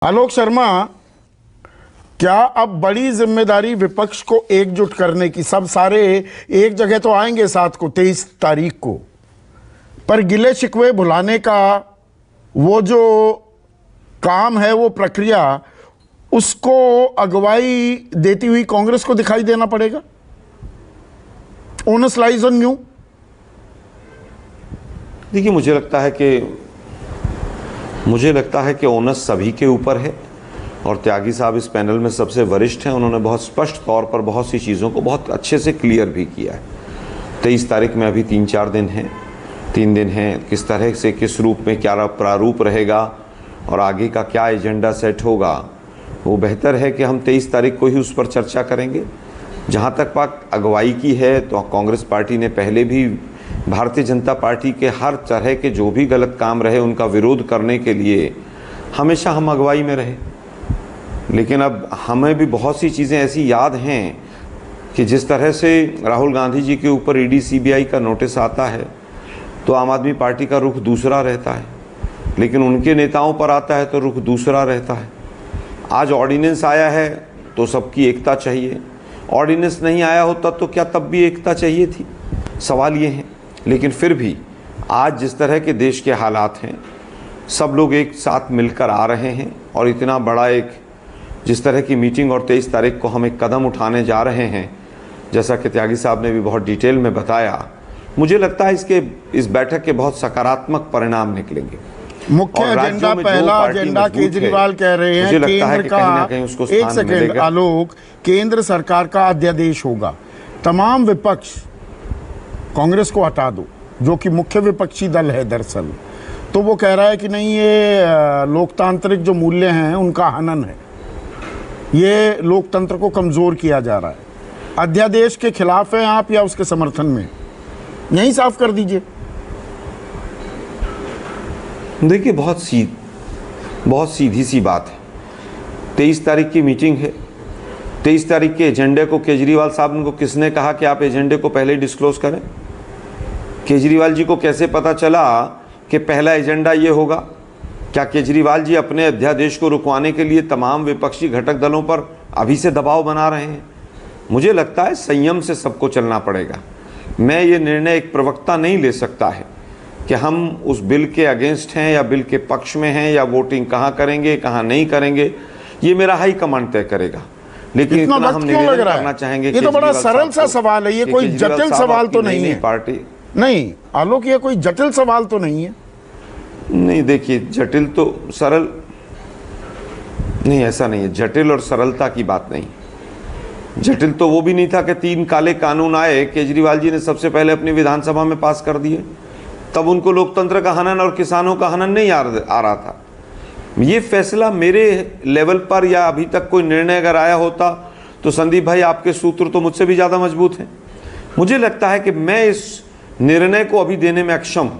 आलोक शर्मा, क्या अब बड़ी जिम्मेदारी विपक्ष को एकजुट करने की, सब सारे एक जगह तो आएंगे साथ को 23 तारीख को, पर गिले शिकवे भुलाने का वो जो काम है, वो प्रक्रिया, उसको अगुवाई देती हुई कांग्रेस को दिखाई देना पड़ेगा। Onus lies on you. देखिए, मुझे लगता है कि ओनस सभी के ऊपर है और त्यागी साहब इस पैनल में सबसे वरिष्ठ हैं। उन्होंने बहुत स्पष्ट तौर पर बहुत सी चीज़ों को बहुत अच्छे से क्लियर भी किया है। 23 तारीख में अभी 3-4 दिन हैं, 3 दिन हैं, किस तरह से किस रूप में क्या प्रारूप रहेगा और आगे का क्या एजेंडा सेट होगा, वो बेहतर है कि हम 23 तारीख को ही उस पर चर्चा करेंगे। जहाँ तक बात अगुवाई की है, तो कांग्रेस पार्टी ने पहले भी भारतीय जनता पार्टी के हर तरह के जो भी गलत काम रहे उनका विरोध करने के लिए हमेशा हम अगुवाई में रहे। लेकिन अब हमें भी बहुत सी चीज़ें ऐसी याद हैं कि जिस तरह से राहुल गांधी जी के ऊपर ईडी सीबीआई का नोटिस आता है तो आम आदमी पार्टी का रुख दूसरा रहता है, लेकिन उनके नेताओं पर आता है तो रुख दूसरा रहता है। आज ऑर्डिनेंस आया है तो सबकी एकता चाहिए, ऑर्डिनेंस नहीं आया होता तो क्या तब भी एकता चाहिए थी? सवाल ये है। लेकिन फिर भी आज जिस तरह के देश के हालात हैं, सब लोग एक साथ मिलकर आ रहे हैं और इतना बड़ा एक जिस तरह की मीटिंग और 23 तारीख को हम एक कदम उठाने जा रहे हैं, जैसा कि त्यागी साहब ने भी बहुत डिटेल में बताया, मुझे लगता है इस बैठक के बहुत सकारात्मक परिणाम निकलेंगे। मुख्य एजेंडा, पहला एजेंडा केजरीवाल कह रहे हैं केंद्र का, एक सेकेंड आलोक, केंद्र सरकार का अध्यादेश होगा, तमाम विपक्ष, कांग्रेस को हटा दो जो कि मुख्य विपक्षी दल है दरअसल, तो वो कह रहा है कि नहीं, ये लोकतांत्रिक जो मूल्य हैं उनका हनन है, ये लोकतंत्र को कमजोर किया जा रहा है। अध्यादेश के खिलाफ हैं आप या उसके समर्थन में? यही साफ कर दीजिए। देखिए, बहुत सीधी सी बात है। 23 तारीख की मीटिंग है, 23 तारीख के एजेंडे को केजरीवाल साहब को किसने कहा कि आप एजेंडे को पहले ही डिस्क्लोज करें? केजरीवाल जी को कैसे पता चला कि पहला एजेंडा ये होगा? क्या केजरीवाल जी अपने अध्यादेश को रुकवाने के लिए तमाम विपक्षी घटक दलों पर अभी से दबाव बना रहे हैं? मुझे लगता है संयम से सबको चलना पड़ेगा। मैं ये निर्णय एक प्रवक्ता नहीं ले सकता है कि हम उस बिल के अगेंस्ट हैं या बिल के पक्ष में हैं या वोटिंग कहाँ करेंगे कहाँ नहीं करेंगे, ये मेरा हाई कमांड तय करेगा। लेकिन इतना हम निवेदन करना चाहेंगे, ये तो बड़ा सरल सा सवाल है, ये कोई जटिल सवाल तो नहीं है। पार्टी नहीं आलोक, ये कोई जटिल सवाल तो नहीं है। नहीं, देखिए, जटिल तो सरल नहीं, ऐसा नहीं है। जटिल और सरलता की बात नहीं। जटिल तो वो भी नहीं था कि 3 काले कानून आए, केजरीवाल जी ने सबसे पहले अपनी विधानसभा में पास कर दिए, तब उनको लोकतंत्र का हनन और किसानों का हनन नहीं आ रहा था। ये फैसला मेरे लेवल पर या अभी तक कोई निर्णय अगर आया होता तो संदीप भाई, आपके सूत्र तो मुझसे भी ज़्यादा मजबूत हैं। मुझे लगता है कि मैं इस निर्णय को अभी देने में अक्षम हूँ।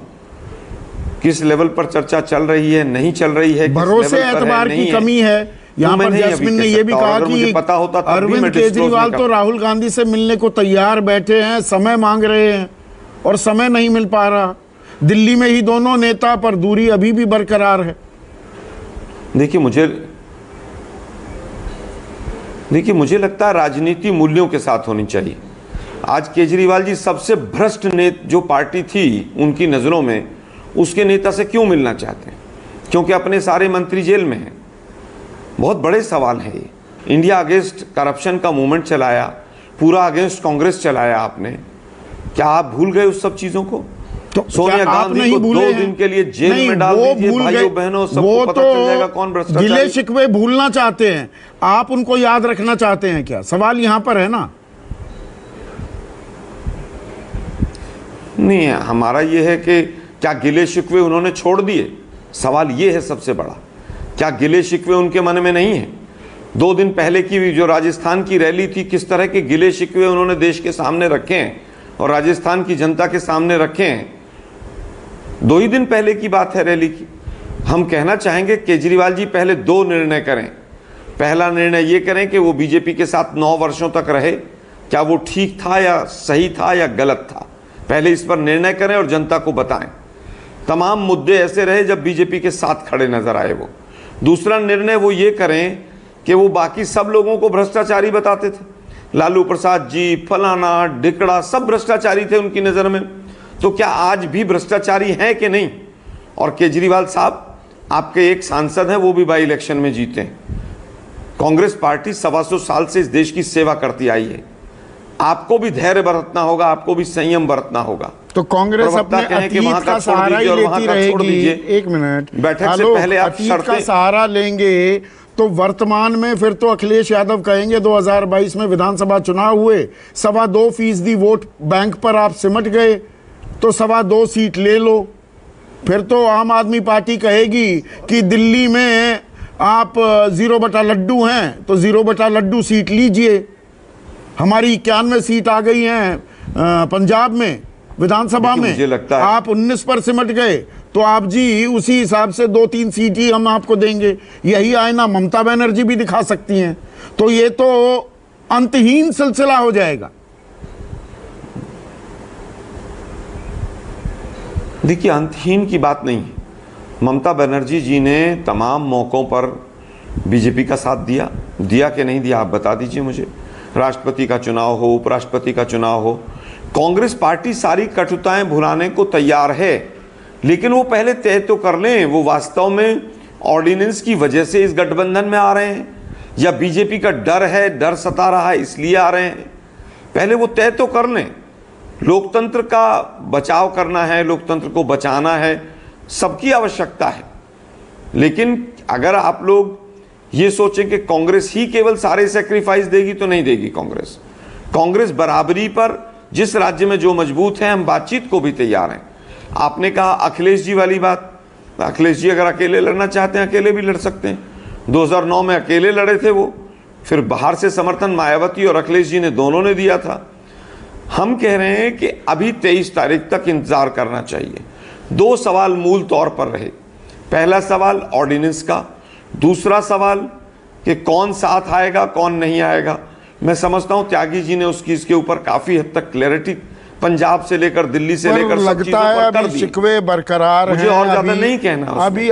किस लेवल पर चर्चा चल रही है, नहीं चल रही है, भरोसे एतबार की कमी है। यहाँ पर जैस्मिन ने यह भी कहा कि पता होता अरविंद केजरीवाल तो राहुल गांधी से मिलने को तैयार बैठे हैं, समय मांग रहे हैं और समय नहीं मिल पा रहा। दिल्ली में ही दोनों नेता, पर दूरी अभी भी बरकरार है। देखिए, मुझे लगता है राजनीति मूल्यों के साथ होनी चाहिए। आज केजरीवाल जी सबसे भ्रष्ट जो पार्टी थी उनकी नज़रों में, उसके नेता से क्यों मिलना चाहते हैं? क्योंकि अपने सारे मंत्री जेल में हैं। बहुत बड़े सवाल है ये। इंडिया अगेंस्ट करप्शन का मूवमेंट चलाया, पूरा अगेंस्ट कांग्रेस चलाया आपने। क्या आप भूल गए उस सब चीज़ों को? तो सोनिया गांधी को 2 दिन के लिए जेल में डाल दीजिए, भाइयों बहनों, सबको पता चल जाएगा कौन भ्रष्टाचारी। गिले शिकवे भूलना चाहते हैं, आप उनको याद रखना चाहते हैं क्या? सवाल यहां पर है ना। नहीं, हमारा ये है कि क्या गिले शिकवे उन्होंने छोड़ दिए? सवाल ये है सबसे बड़ा। क्या गिले शिकवे उनके मन में नहीं है? 2 दिन पहले की जो राजस्थान की रैली थी, किस तरह के गिले शिकवे उन्होंने देश के सामने रखे हैं और राजस्थान की जनता के सामने रखे हैं। 2 ही दिन पहले की बात है रैली की। हम कहना चाहेंगे केजरीवाल जी पहले 2 निर्णय करें। पहला निर्णय ये करें कि वो बीजेपी के साथ 9 वर्षों तक रहे, क्या वो ठीक था या सही था या गलत था? पहले इस पर निर्णय करें और जनता को बताएं। तमाम मुद्दे ऐसे रहे जब बीजेपी के साथ खड़े नजर आए वो। दूसरा निर्णय वो ये करें कि वो बाकी सब लोगों को भ्रष्टाचारी बताते थे, लालू प्रसाद जी, फलाना ढिकड़ा, सब भ्रष्टाचारी थे उनकी नज़र में। तो क्या आज भी भ्रष्टाचारी हैं कि नहीं? और केजरीवाल साहब, आपके एक सांसद हैं, वो भी बाई इलेक्शन में जीते हैं। कांग्रेस पार्टी 125 साल से इस देश की सेवा करती आई है। आपको भी धैर्य बरतना होगा, आपको भी संयम बरतना होगा। तो कांग्रेस अपने अतीत का सहारा ही लेती रहेगी। एक मिनट, बैठक से पहले आप अतीत का सहारा लेंगे तो वर्तमान में फिर तो अखिलेश यादव कहेंगे 2022 में विधानसभा चुनाव हुए, 2.25% वोट बैंक पर आप सिमट गए, तो 2.25 सीट ले लो। फिर तो आम आदमी पार्टी कहेगी कि दिल्ली में आप 0 लड्डू हैं तो 0 लड्डू सीट लीजिए। हमारी 91 सीट आ गई हैं पंजाब में विधानसभा में, मुझे लगता है आप 19 पर सिमट गए, तो आप जी उसी हिसाब से 2-3 सीट ही हम आपको देंगे। यही आईना ममता बनर्जी भी दिखा सकती हैं। तो ये तो अंतहीन सिलसिला हो जाएगा। देखिए, अंतहीन की बात नहीं है। ममता बनर्जी जी ने तमाम मौकों पर बीजेपी का साथ दिया कि नहीं दिया, आप बता दीजिए मुझे। राष्ट्रपति का चुनाव हो, उपराष्ट्रपति का चुनाव हो, कांग्रेस पार्टी सारी कटुताएं भुलाने को तैयार है, लेकिन वो पहले तय तो कर लें वो वास्तव में ऑर्डिनेंस की वजह से इस गठबंधन में आ रहे हैं या बीजेपी का डर है, डर सता रहा है इसलिए आ रहे हैं। पहले वो तय तो कर लें। लोकतंत्र का बचाव करना है, लोकतंत्र को बचाना है, सबकी आवश्यकता है। लेकिन अगर आप लोग ये सोचें कि कांग्रेस ही केवल सारे सेक्रीफाइस देगी तो नहीं देगी। कांग्रेस बराबरी पर जिस राज्य में जो मजबूत है, हम बातचीत को भी तैयार हैं। आपने कहा अखिलेश जी वाली बात, अखिलेश जी अगर अकेले लड़ना चाहते हैं अकेले भी लड़ सकते हैं। 2009 में अकेले लड़े थे वो, फिर बाहर से समर्थन मायावती और अखिलेश जी ने दोनों ने दिया था। हम कह रहे हैं कि अभी 23 तारीख तक इंतजार करना चाहिए। 2 सवाल मूल तौर पर रहे। पहला सवाल ऑर्डिनेंस का, दूसरा सवाल कि कौन साथ आएगा कौन नहीं आएगा। मैं समझता हूं त्यागी जी ने इसके ऊपर काफी हद तक क्लैरिटी पंजाब से लेकर दिल्ली से लेकर सब चीजों पर कर दी। शिकवे बरकरार हैं, मुझे और ज्यादा नहीं कहना अभी